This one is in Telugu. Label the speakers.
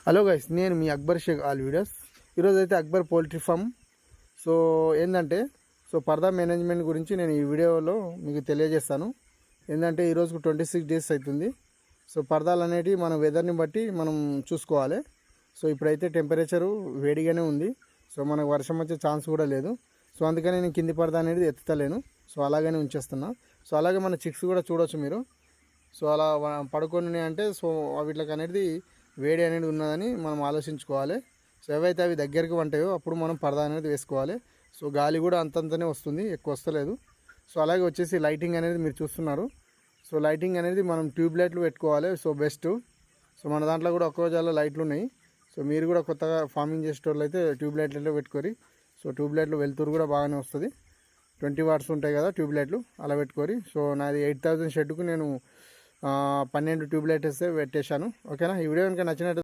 Speaker 1: హలో గైస్, నేను మీ అక్బర్ షేక్ ఆల్ వీడియోస్. ఈరోజు అయితే అక్బర్ పౌల్ట్రీ ఫామ్. సో ఏంటంటే పర్దా మేనేజ్మెంట్ గురించి నేను ఈ వీడియోలో మీకు తెలియజేస్తాను. ఏంటంటే ఈరోజుకు 26 డేస్ అవుతుంది. సో పర్దాలు అనేటివి మన వెదర్ని బట్టి మనం చూసుకోవాలి. సో ఇప్పుడైతే టెంపరేచరు వేడిగానే ఉంది. సో మనకు వర్షం వచ్చే ఛాన్స్ కూడా లేదు. సో అందుకని నేను కింది పరదా అనేది ఎత్తుతలేను. సో అలాగనే ఉంచేస్తున్నా. సో అలాగే మన చిక్స్ కూడా చూడొచ్చు మీరు. సో అలా పడుకొని అంటే సో వీటికి అనేది వేడి అనేది ఉన్నదని మనం ఆలోచించుకోవాలి. సో ఏవైతే అవి దగ్గరికి ఉంటాయో అప్పుడు మనం పరదా అనేది వేసుకోవాలి. సో గాలి కూడా అంతంతనే వస్తుంది, ఎక్కువ వస్తలేదు. సో అలాగే వచ్చేసి లైటింగ్ అనేది మీరు చూస్తున్నారు. సో లైటింగ్ అనేది మనం ట్యూబ్ లైట్లు పెట్టుకోవాలి. So best. సో మన దాంట్లో కూడా ఒక్కో జాలో లైట్లు ఉన్నాయి. సో మీరు కూడా కొత్తగా ఫార్మింగ్ చేసేటోళ్ళు అయితే ట్యూబ్ లైట్లు పెట్టుకోరి. సో ట్యూబ్ లైట్లు వెలుతురు కూడా బాగానే వస్తుంది. 20 వాట్స్ ఉంటాయి కదా ట్యూబ్ లైట్లు, అలా పెట్టుకోరి. సో నాది 8000 షెడ్కు నేను 12 ట్యూబ్ లైట్స్ పెట్టేశాను. ఓకేనా? ఈ వీడియో కనుక నచ్చినట్టు